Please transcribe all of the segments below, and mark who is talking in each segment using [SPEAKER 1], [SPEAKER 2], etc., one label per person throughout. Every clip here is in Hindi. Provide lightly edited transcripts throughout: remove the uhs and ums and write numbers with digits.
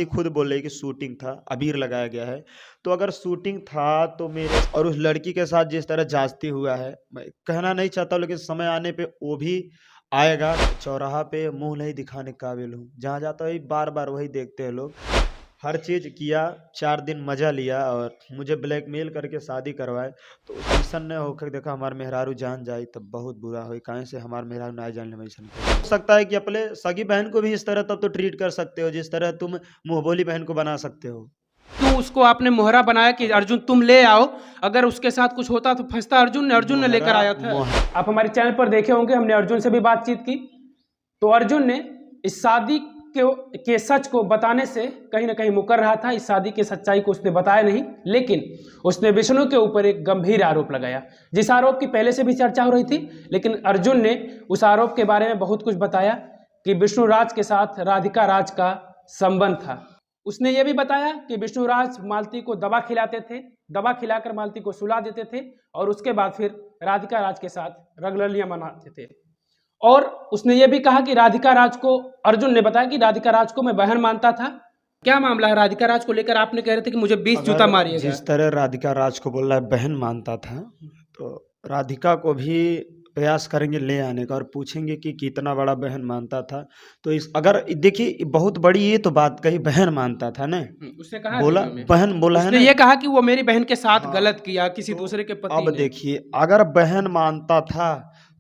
[SPEAKER 1] मालती खुद बोल रही कि शूटिंग था, अबीर लगाया गया है। तो अगर शूटिंग था तो मेरे और उस लड़की के साथ जिस तरह जाती हुआ है, मैं कहना नहीं चाहता हूँ, लेकिन समय आने पे वो भी आएगा। चौराहा पे मुंह नहीं दिखाने के काबिल हूँ, जहाँ जाता है बार बार वही देखते हैं लोग। हर चीज़ किया, 4 दिन मजा लिया और मुझे ब्लैकमेल करके शादी करवाए। तो ऐसन नहीं होकर देखा हमार मेहरारू जान जाई तब बहुत बुरा होई, काहे से हमार मेहरारू ना जान ले ऐसन हो सकता है कि अपने सगी बहन को भी इस तरह तब तो ट्रीट कर सकते हो जिस तरह तुम मुंह बोली बहन को बना सकते हो।
[SPEAKER 2] क्यों उसको आपने मोहरा बनाया कि अर्जुन तुम ले आओ, अगर उसके साथ कुछ होता तो फंसता अर्जुन ने लेकर आया था। आप हमारे चैनल पर देखे होंगे, हमने अर्जुन से भी बातचीत की, तो अर्जुन ने इस शादी के सच को बताने से कहीं ना कहीं मुकर रहा था। इस शादी की सच्चाई को उसने बताया नहीं, लेकिन उसने विष्णु के ऊपर एक गंभीर आरोप लगाया, जिस आरोप की पहले से भी चर्चा हो रही थी, लेकिन अर्जुन ने उस आरोप के बारे में बहुत कुछ बताया कि विष्णु राज के साथ राधिका राज का संबंध था। उसने ये भी बताया कि विष्णु राज मालती को दवा खिलाते थे, दवा खिलाकर मालती को सुला देते थे और उसके बाद फिर राधिका राज के साथ रंगरलियां मनाते थे। और उसने ये भी कहा कि राधिका राज को, अर्जुन ने बताया कि राधिका राज को मैं बहन मानता था। क्या मामला है राधिका राज को लेकर? आपने कह रहे थे कि मुझे 20 जूता मारिएगा।
[SPEAKER 1] जिस तरह राधिका राज को बोल रहा है बहन मानता था, तो राधिका को भी प्रयास करेंगे ले आने का और पूछेंगे कि कितना बड़ा बहन मानता था। तो इस अगर देखिए बहुत बड़ी ये तो बात कही, बहन मानता था ना,
[SPEAKER 2] उसने कहा
[SPEAKER 1] बोला बहन बोला है
[SPEAKER 2] उसने
[SPEAKER 1] ना,
[SPEAKER 2] ये कहा कि वो मेरी बहन के साथ
[SPEAKER 1] हाँ,
[SPEAKER 2] गलत किया किसी दूसरे के पति
[SPEAKER 1] अब
[SPEAKER 2] ने।
[SPEAKER 1] देखिए अगर बहन मानता था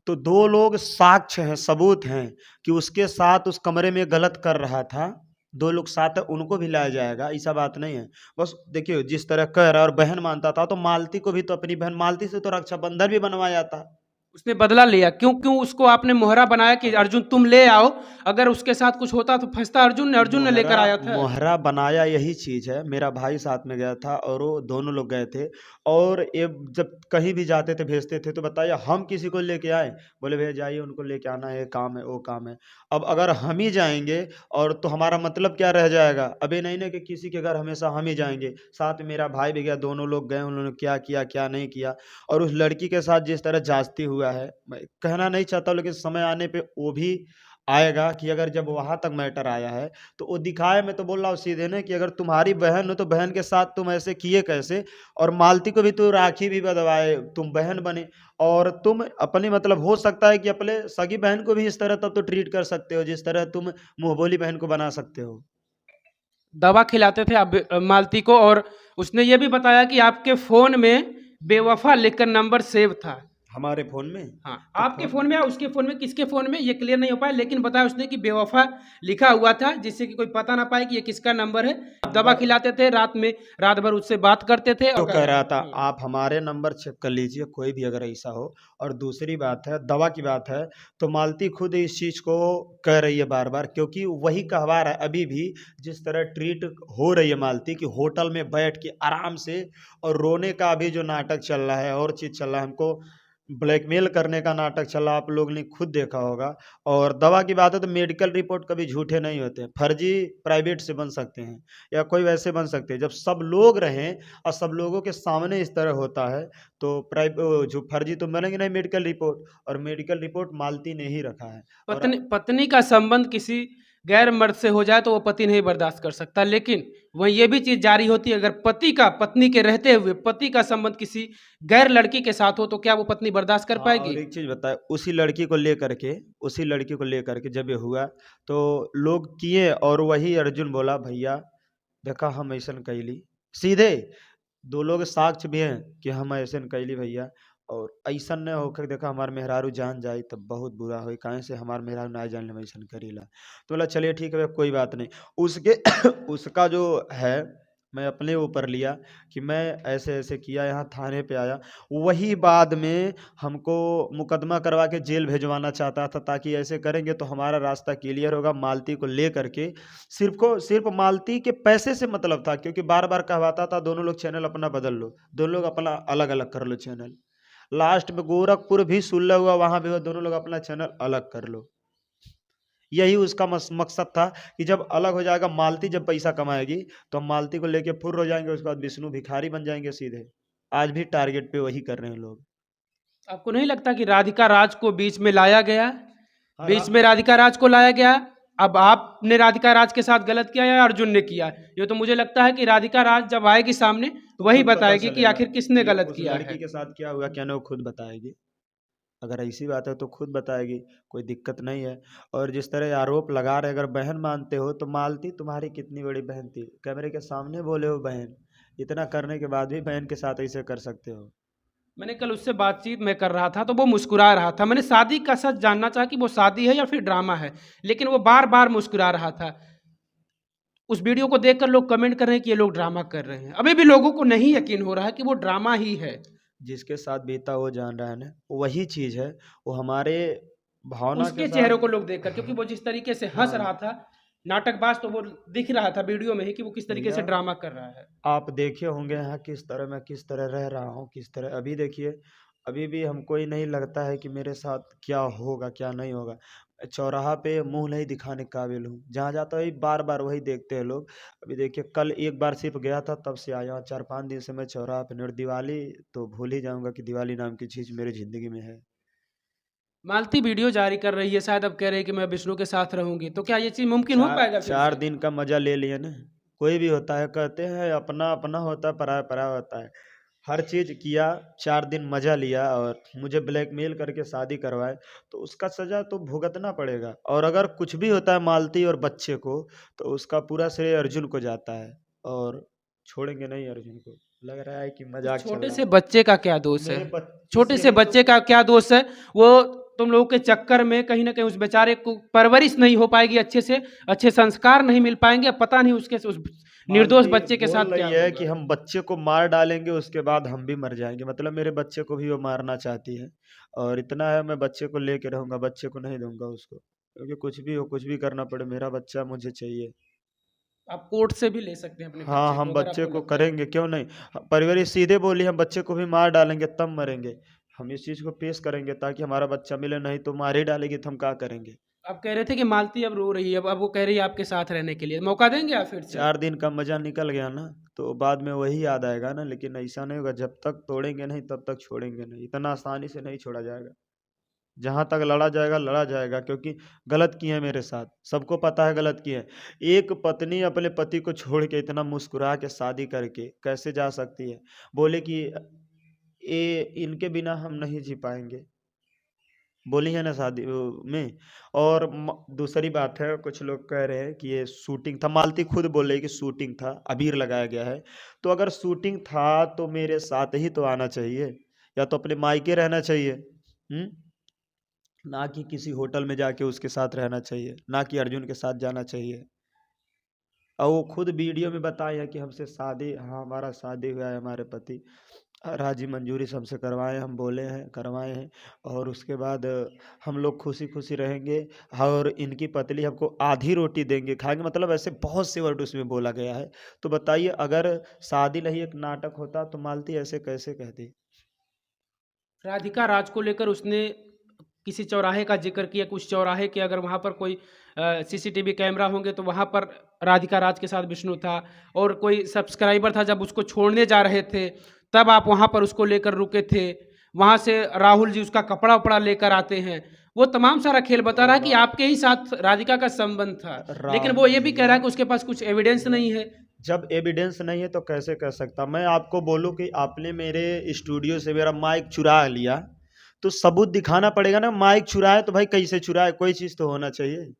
[SPEAKER 1] तो 2 लोग साक्ष्य हैं, सबूत हैं कि उसके साथ उस कमरे में गलत कर रहा था। 2 लोग साथ है, उनको भी लाया जाएगा, ऐसा बात नहीं है। बस देखिए जिस तरह कह रहा है और बहन मानता था तो मालती को भी तो अपनी बहन मालती से तो रक्षाबंधन भी बनवाया था।
[SPEAKER 2] उसने बदला लिया। क्यों उसको आपने मोहरा बनाया कि अर्जुन तुम ले आओ, अगर उसके साथ कुछ होता तो फंसता अर्जुन ने लेकर आया था।
[SPEAKER 1] मोहरा बनाया यही चीज है। मेरा भाई साथ में गया था और वो दोनों लोग गए थे और ये जब कहीं भी जाते थे भेजते थे तो बताइए हम किसी को लेके आए, बोले भैया जाइए उनको लेके आना है, काम है वो काम है। अब अगर हम ही जाएंगे और तो हमारा मतलब क्या रह जाएगा? अभी नहीं ना कि किसी के घर हमेशा हम ही जाएंगे, साथ में मेरा भाई भी गया, दोनों लोग गए, उन्होंने क्या किया क्या नहीं किया। और उस लड़की के साथ जिस तरह जाती हुआ है, मैं कहना नहीं चाहता, लेकिन समय आने पे वो भी आएगा कि अगर जब वहां तक मैटर आया है तो वो दिखाए। मैं तो बोल रहा हूँ सीधे ने कि अगर तुम्हारी बहन हो तो बहन के साथ तुम ऐसे किए कैसे? और मालती को भी तो राखी भी बंधवाए, तुम बहन बने और तुम अपनी मतलब हो सकता है कि अपने सगी बहन को भी इस तरह तब तो ट्रीट कर सकते हो जिस तरह तुम मुंह बोली बहन को बना सकते हो।
[SPEAKER 2] दवा खिलाते थे आप मालती को, और उसने ये भी बताया कि आपके फोन में बेवफा लिखकर नंबर सेव था।
[SPEAKER 1] हमारे फोन में?
[SPEAKER 2] हाँ,
[SPEAKER 1] तो
[SPEAKER 2] आपके फोन में या उसके फोन में, किसके फोन में ये क्लियर नहीं हो पाया, लेकिन बताया उसने कि बेवफा लिखा हुआ था जिससे कि कोई पता ना पाए कि ये किसका नंबर है। आप दवा खिलाते थे, रात भर उससे बात करते थे।
[SPEAKER 1] तो कह रहा था आप हमारे नंबर चेक कर लीजिए, कोई भी अगर ऐसा हो। और दूसरी बात है दवा की बात है, तो मालती खुद इस चीज को कह रही है बार बार, क्योंकि वही कहवा रहा है अभी भी। जिस तरह ट्रीट हो रही है मालती कि होटल में बैठ के आराम से, और रोने का अभी जो नाटक चल रहा है और चीज चल रहा है, हमको ब्लैकमेल करने का नाटक चला, आप लोग ने खुद देखा होगा। और दवा की बात है तो मेडिकल रिपोर्ट कभी झूठे नहीं होते, फर्जी प्राइवेट से बन सकते हैं या कोई वैसे बन सकते हैं। जब सब लोग रहें और सब लोगों के सामने इस तरह होता है तो प्राइवेट जो फर्जी तो बनेंगे नहीं मेडिकल रिपोर्ट, और मेडिकल रिपोर्ट मालती ने ही रखा है। और
[SPEAKER 2] पत्नी का संबंध किसी गैर मर्द से हो जाए तो वो पति नहीं बर्दाश्त कर सकता, लेकिन वह ये भी चीज जारी होती है, अगर पत्नी के रहते हुए पति का संबंध किसी गैर लड़की के साथ हो तो क्या वो पत्नी बर्दाश्त कर पाएगी?
[SPEAKER 1] और एक चीज बताए, उसी लड़की को लेकर के जब ये हुआ तो लोग किए, और वही अर्जुन बोला भैया देखा हम ऐसा कैली, सीधे 2 लोग साक्ष्य भी हैं कि हम ऐसे कैली भैया। और ऐसा न होकर देखा हमार मेहरारू जान जाई तब बहुत बुरा होई, काहे से हमार मेहरारू ना जान ले ऐसा करीला। तो बोला चलिए ठीक है कोई बात नहीं। उसके उसका जो है मैं अपने ऊपर लिया कि मैं ऐसे ऐसे किया, यहाँ थाने पे आया। वही बाद में हमको मुकदमा करवा के जेल भेजवाना चाहता था, ताकि ऐसे करेंगे तो हमारा रास्ता क्लियर होगा मालती को ले करके। सिर्फ मालती के पैसे से मतलब था, क्योंकि बार बार कहवाता था दोनों लोग चैनल अपना बदल लो, दोनों लोग अपना अलग अलग कर लो चैनल। लास्ट में गोरखपुर भी सुलह हुआ, वहां भी दोनों लोग अपना चैनल अलग कर लो। यही उसका मकसद था कि जब अलग हो जाएगा मालती, जब पैसा कमाएगी तो हम मालती को लेके फुर्र हो जाएंगे, उसके बाद विष्णु भिखारी बन जाएंगे सीधे। आज भी टारगेट पे वही कर रहे हैं लोग।
[SPEAKER 2] आपको नहीं लगता कि राधिका राज को बीच में लाया गया?
[SPEAKER 1] हाँ,
[SPEAKER 2] बीच में राधिका राज को लाया गया, अब आपने राधिका राज के साथ गलत किया या अर्जुन ने किया? ये तो मुझे लगता है कि राधिका राज जब आएगी सामने तो वही
[SPEAKER 1] खुद पता
[SPEAKER 2] बताएगी कि
[SPEAKER 1] चलेगा
[SPEAKER 2] आखिर किसने
[SPEAKER 1] कि
[SPEAKER 2] गलत
[SPEAKER 1] उस
[SPEAKER 2] किया
[SPEAKER 1] लड़की
[SPEAKER 2] है।
[SPEAKER 1] के साथ क्या हुआ क्या नहीं, वो खुद बताएगी। अगर ऐसी बात है तो खुद बताएगी, कोई दिक्कत नहीं है। और जिस तरह आरोप लगा रहे, अगर बहन मानते हो तो मालती तुम्हारी कितनी बड़ी बहन थी, कैमरे के सामने बोले हो बहन, इतना करने के बाद भी बहन के साथ ऐसे कर सकते हो।
[SPEAKER 2] मैंने कल उससे बातचीत में कर रहा था तो वो मुस्कुरा रहा था। मैंने शादी का सच जानना चाहा कि वो शादी है या फिर ड्रामा है, लेकिन वो बार बार मुस्कुरा रहा था। उस वीडियो को देखकर लोग कमेंट कर रहे हैं कि ये लोग ड्रामा कर रहे हैं। अभी भी लोगों को नहीं यकीन हो रहा है कि वो ड्रामा ही है।
[SPEAKER 1] जिसके साथ बीता वो जान रहा है ना, वही चीज है। वो हमारे भावना के
[SPEAKER 2] उसके चेहरे
[SPEAKER 1] साथ।
[SPEAKER 2] को लोग देखकर, क्योंकि वो जिस तरीके से हंस
[SPEAKER 1] हाँ
[SPEAKER 2] रहा था नाटकबाज, तो वो दिख रहा था वीडियो में ही कि वो किस तरीके से
[SPEAKER 1] भैया,
[SPEAKER 2] ड्रामा कर रहा है।
[SPEAKER 1] आप देखे होंगे यहाँ किस तरह मैं किस तरह रह रहा हूँ, किस तरह अभी देखिए। अभी भी हमको ही नहीं लगता है कि मेरे साथ क्या होगा क्या नहीं होगा। चौराहा पे मुंह नहीं दिखाने के काबिल हूँ, जहाँ जाता है बार बार वही देखते हैं लोग। अभी देखिए, कल एक बार सिर्फ गया था, तब से आया हूँ। 4-5 दिन से मैं चौराहा पे नहीं, और दिवाली तो भूल ही जाऊंगा कि दिवाली नाम की चीज मेरी जिंदगी में है।
[SPEAKER 2] मालती वीडियो जारी कर रही है, शायद अब कह रही है कि मैं विष्णु के साथ रहूंगी। तो क्या ये चीज मुमकिन हो
[SPEAKER 1] चार
[SPEAKER 2] पाएगा फिर
[SPEAKER 1] चार
[SPEAKER 2] से?
[SPEAKER 1] दिन का मजा ले लिए ना। कोई भी होता है, कहते हैं अपना अपना होता है, पराया पराया होता है। हर चीज किया, 4 दिन मजा लिया, और मुझे ब्लैकमेल करके शादी करवाए, तो उसका सजा तो भुगतना पड़ेगा। और अगर कुछ भी होता है मालती और बच्चे को, तो उसका पूरा श्रेय अर्जुन को जाता है। और छोड़ेंगे नहीं अर्जुन को। लग रहा है कि
[SPEAKER 2] उस
[SPEAKER 1] मजाक चल
[SPEAKER 2] छोटे
[SPEAKER 1] रहा
[SPEAKER 2] से
[SPEAKER 1] है।
[SPEAKER 2] बच्चे का क्या दोष है?
[SPEAKER 1] मेरे
[SPEAKER 2] छोटे से
[SPEAKER 1] इसीलिए तो।
[SPEAKER 2] बच्चे का क्या दोष है? वो तुम लोगों के चक्कर में कहीं ना कहीं उस बेचारे को परवरिश नहीं हो पाएगी अच्छे से, अच्छे संस्कार नहीं मिल पाएंगे। अब पता नहीं उसके उस निर्दोष
[SPEAKER 1] मालती
[SPEAKER 2] बच्चे के
[SPEAKER 1] बोल
[SPEAKER 2] साथ क्या
[SPEAKER 1] रही है कि
[SPEAKER 2] होगा।
[SPEAKER 1] हम बच्चे को मार डालेंगे, उसके बाद हम भी मर जाएंगे। मतलब मेरे बच्चे को भी वो मारना चाहती है। और इतना है, मैं बच्चे को लेके रहूंगा, बच्चे को नहीं दूंगा उसको, क्योंकि कुछ भी हो, कुछ भी करना पड़े, मेरा बच्चा मुझे चाहिए।
[SPEAKER 2] आप कोर्ट से भी ले सकते हैं अपने
[SPEAKER 1] हाँ,
[SPEAKER 2] बच्चे को
[SPEAKER 1] हम
[SPEAKER 2] अगर
[SPEAKER 1] बच्चे
[SPEAKER 2] आपको
[SPEAKER 1] को
[SPEAKER 2] लगता है।
[SPEAKER 1] करेंगे, क्यों नहीं। परिवार सीधे बोली, हम बच्चे को भी मार डालेंगे तब मरेंगे। हम इस चीज को पेश करेंगे ताकि हमारा बच्चा मिले, नहीं तो मार ही डालेगी तो हम क्या करेंगे।
[SPEAKER 2] आप कह रहे थे कि मालती अब रो रही है, अब वो कह रही है आपके साथ रहने के लिए, मौका देंगे आप फिर से?
[SPEAKER 1] 4 दिन का मजा निकल गया ना, तो बाद में वही याद आएगा ना। लेकिन ऐसा नहीं होगा, जब तक तोड़ेंगे नहीं तब तक छोड़ेंगे नहीं, इतना आसानी से नहीं छोड़ा जाएगा। जहां तक लड़ा जाएगा लड़ा जाएगा, क्योंकि गलत किए हैं मेरे साथ, सबको पता है गलत किए हैं। एक पत्नी अपने पति को छोड़ के इतना मुस्कुरा के शादी करके कैसे जा सकती है? बोले कि ये इनके बिना हम नहीं जी पाएंगे, बोली है ना शादी में। और दूसरी बात है, कुछ लोग कह रहे हैं कि ये शूटिंग था, मालती खुद बोल रही है कि शूटिंग था, अबीर लगाया गया है। तो अगर शूटिंग था तो मेरे साथ ही तो आना चाहिए, या तो अपने मायके रहना चाहिए। ना कि किसी होटल में जाके उसके साथ रहना चाहिए, ना कि अर्जुन के साथ जाना चाहिए। और वो खुद वीडियो में बताए हैं कि हमसे शादी, हाँ हमारा शादी हुआ है, हमारे पति राजी मंजूरी से हमसे करवाए, हम बोले हैं करवाए हैं। और उसके बाद हम लोग खुशी खुशी रहेंगे, और इनकी पतली हमको आधी रोटी देंगे खाएंगे, मतलब ऐसे बहुत से वर्ड उसमें बोला गया है। तो बताइए, अगर शादी नहीं एक नाटक होता तो मालती ऐसे कैसे कहती?
[SPEAKER 2] राधिका राज को लेकर उसने किसी चौराहे का जिक्र किया, कुछ चौराहे के अगर वहाँ पर कोई सीसीटीवी कैमरा होंगे तो वहाँ पर राधिका राज के साथ विष्णु था। और कोई सब्सक्राइबर था, जब उसको छोड़ने जा रहे थे तब आप वहाँ पर उसको लेकर रुके थे। वहाँ से राहुल जी उसका कपड़ा उपड़ा लेकर आते हैं। वो तमाम सारा खेल बता रहा है कि आपके ही साथ राधिका का संबंध था, लेकिन वो ये भी कह रहा
[SPEAKER 1] भैया,
[SPEAKER 2] है कि उसके पास कुछ एविडेंस
[SPEAKER 1] भैया,
[SPEAKER 2] नहीं है।
[SPEAKER 1] जब एविडेंस नहीं है तो कैसे कह सकता? मैं आपको बोलूं कि आपने मेरे स्टूडियो से मेरा माइक चुरा लिया, तो सबूत दिखाना पड़ेगा ना। माइक चुराए तो भाई कैसे चुराए, कोई चीज़ तो होना चाहिए।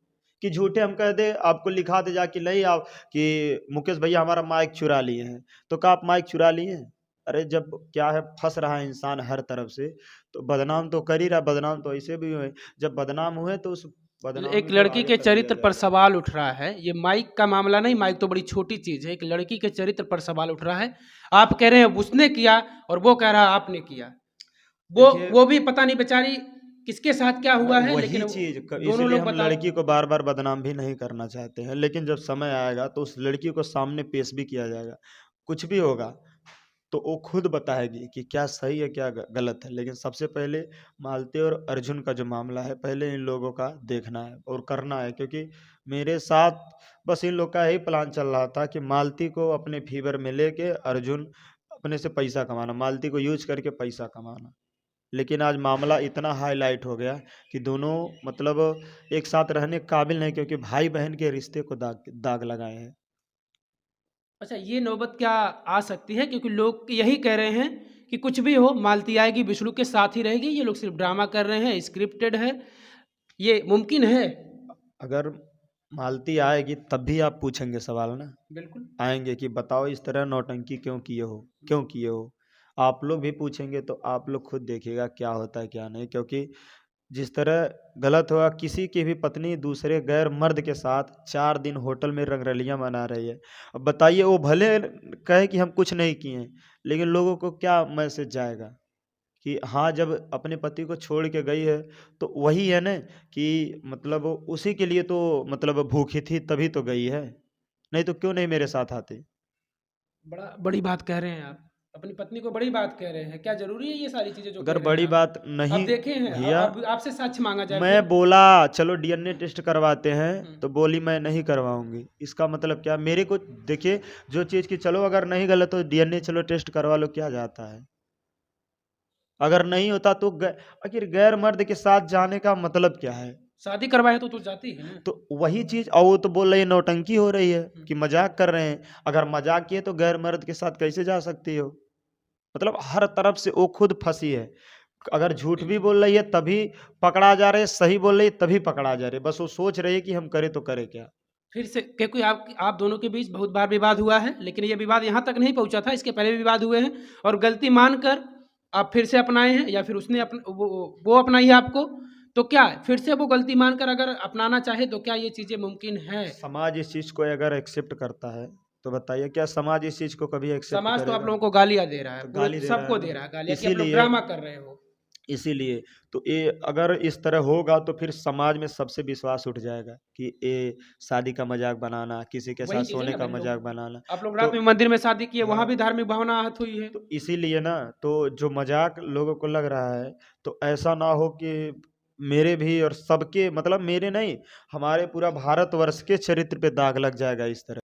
[SPEAKER 1] कि झूठे हम कह दे, आपको लिखा दे जाके नहीं आप कि मुकेश भैया हमारा माइक चुरा लिए हैं, तो क्या आप माइक चुरा लिए हैं? अरे जब क्या है, फंस रहा है इंसान हर तरफ से, तो बदनाम तो कर ही रहा। बदनाम तो ऐसे भी हुए, जब बदनाम हुए तो उस
[SPEAKER 2] एक
[SPEAKER 1] बदनामी को
[SPEAKER 2] लड़की
[SPEAKER 1] आगे
[SPEAKER 2] के
[SPEAKER 1] कर दिया
[SPEAKER 2] चरित्र पर
[SPEAKER 1] जाएगा।
[SPEAKER 2] सवाल उठ रहा है। ये माइक का मामला नहीं, माइक तो बड़ी छोटी चीज है, एक लड़की के चरित्र पर सवाल उठ रहा है। आप कह रहे हैं उसने किया और वो कह रहा है आपने किया। वो
[SPEAKER 1] देखिए,
[SPEAKER 2] वो भी पता नहीं बेचारी किसके साथ क्या हुआ है,
[SPEAKER 1] वही
[SPEAKER 2] लेकिन
[SPEAKER 1] चीज
[SPEAKER 2] दोनों
[SPEAKER 1] इसलिए
[SPEAKER 2] लोग
[SPEAKER 1] हम
[SPEAKER 2] बताओ।
[SPEAKER 1] लड़की को बार बार बदनाम भी नहीं करना चाहते हैं, लेकिन जब समय आएगा तो उस लड़की को सामने पेश भी किया जाएगा। कुछ भी होगा तो वो खुद बताएगी कि क्या सही है क्या गलत है। लेकिन सबसे पहले मालती और अर्जुन का जो मामला है, पहले इन लोगों का देखना है और करना है। क्योंकि मेरे साथ बस इन लोग का यही प्लान चल रहा था कि मालती को अपने फीवर में लेके अर्जुन अपने से पैसा कमाना, मालती को यूज करके पैसा कमाना। लेकिन आज मामला इतना हाईलाइट हो गया कि दोनों मतलब एक साथ रहने के काबिल नहीं, क्योंकि भाई बहन के रिश्ते को दाग दाग लगाए हैं।
[SPEAKER 2] अच्छा, ये नौबत क्या आ सकती है? क्योंकि लोग यही कह रहे हैं कि कुछ भी हो, मालती आएगी विष्णु के साथ ही रहेगी, ये लोग सिर्फ ड्रामा कर रहे हैं, स्क्रिप्टेड है, ये मुमकिन है?
[SPEAKER 1] अगर मालती आएगी तब भी आप पूछेंगे सवाल ना,
[SPEAKER 2] बिल्कुल।
[SPEAKER 1] आएंगे कि बताओ इस तरह नौटंकी क्यों किए हो, क्यों किए हो। आप लोग भी पूछेंगे तो आप लोग खुद देखिएगा क्या होता है क्या नहीं, क्योंकि जिस तरह गलत हुआ, किसी की भी पत्नी दूसरे गैर मर्द के साथ 4 दिन होटल में रंगरलियां मना रही है। अब बताइए, वो भले कहे कि हम कुछ नहीं किए हैं, लेकिन लोगों को क्या मैसेज जाएगा कि हाँ, जब अपने पति को छोड़ के गई है तो वही है ना, कि मतलब उसी के लिए तो मतलब भूखी थी तभी तो गई है, नहीं तो क्यों नहीं मेरे साथ आती।
[SPEAKER 2] बड़ा बड़ी बात कह रहे हैं आप, अपनी पत्नी को बड़ी बात कह रहे हैं, क्या ज़रूरी है ये सारी चीज़ें जो कह
[SPEAKER 1] अगर
[SPEAKER 2] रहे हैं
[SPEAKER 1] बड़ी
[SPEAKER 2] आप?
[SPEAKER 1] बात
[SPEAKER 2] अब
[SPEAKER 1] नहीं
[SPEAKER 2] देखे हैं,
[SPEAKER 1] भैया,
[SPEAKER 2] अब आपसे साक्ष्य माँगा जाए
[SPEAKER 1] मैं
[SPEAKER 2] फिर?
[SPEAKER 1] बोला चलो डीएनए टेस्ट करवाते हैं,
[SPEAKER 2] हुँ।
[SPEAKER 1] तो बोली मैं नहीं करवाऊंगी। इसका मतलब क्या, मेरे को देखिए, जो चीज़ की चलो अगर नहीं गलत हो डीएनए चलो टेस्ट करवा लो, क्या जाता है। अगर नहीं होता तो आखिर गैर मर्द के साथ जाने का मतलब क्या है।
[SPEAKER 2] शादी करवाए तो जाती है ना?
[SPEAKER 1] तो वही चीज, और वो तो बोल रही है नौटंकी हो रही है
[SPEAKER 2] हुँ।
[SPEAKER 1] कि मजाक कर रहे हैं। अगर मजाक किए तो गैर मर्द के साथ कैसे जा सकती हो। मतलब हर तरफ से वो खुद फंसी है। अगर झूठ भी बोल रही है तभी पकड़ा जा रहे है, सही बोल रही है तभी पकड़ा जा रहे है। बस वो सोच रही है कि हम करें तो करें क्या।
[SPEAKER 2] फिर से क्योंकि आप दोनों के बीच बहुत बार विवाद हुआ है, लेकिन ये विवाद यहाँ तक नहीं पहुँचा था, इसके पहले भी विवाद हुए हैं और गलती मानकर आप फिर से अपनाए हैं या फिर उसने वो अपनाई है आपको, तो क्या फिर से वो गलती मानकर अगर अपनाना चाहे तो क्या ये चीज़ें मुमकिन है?
[SPEAKER 1] समाज इस चीज को अगर एक्सेप्ट करता है तो बताइए, क्या समाज इस चीज को कभी एक्सेप्ट
[SPEAKER 2] समाज तो आप
[SPEAKER 1] करेगा।
[SPEAKER 2] लोगों को गालियाँ दे रहा है,
[SPEAKER 1] तो
[SPEAKER 2] पूरे
[SPEAKER 1] गाली दे रहा है
[SPEAKER 2] सबको
[SPEAKER 1] ना,
[SPEAKER 2] दे रहा है गालियाँ कि आप लोग
[SPEAKER 1] इसीलिए
[SPEAKER 2] ड्रामा कर रहे हो।
[SPEAKER 1] इसीलिए तो ये अगर इस तरह होगा तो फिर समाज में सबसे विश्वास उठ जाएगा कि ये शादी का मजाक बनाना, किसी के
[SPEAKER 2] वही
[SPEAKER 1] साथ
[SPEAKER 2] चीज़ है
[SPEAKER 1] सोने
[SPEAKER 2] ना
[SPEAKER 1] का
[SPEAKER 2] भाई,
[SPEAKER 1] मजाक
[SPEAKER 2] लोग
[SPEAKER 1] बनाना।
[SPEAKER 2] आप लोग
[SPEAKER 1] तो
[SPEAKER 2] रात में मंदिर में शादी किए, वहाँ भी
[SPEAKER 1] हाँ,
[SPEAKER 2] धार्मिक भावना आहत हुई है।
[SPEAKER 1] तो इसीलिए ना, तो जो मजाक लोगों को लग रहा है, तो ऐसा ना हो कि मेरे भी और सबके, मतलब मेरे नहीं, हमारे पूरा भारतवर्ष के चरित्र पे दाग लग जाएगा इस तरह।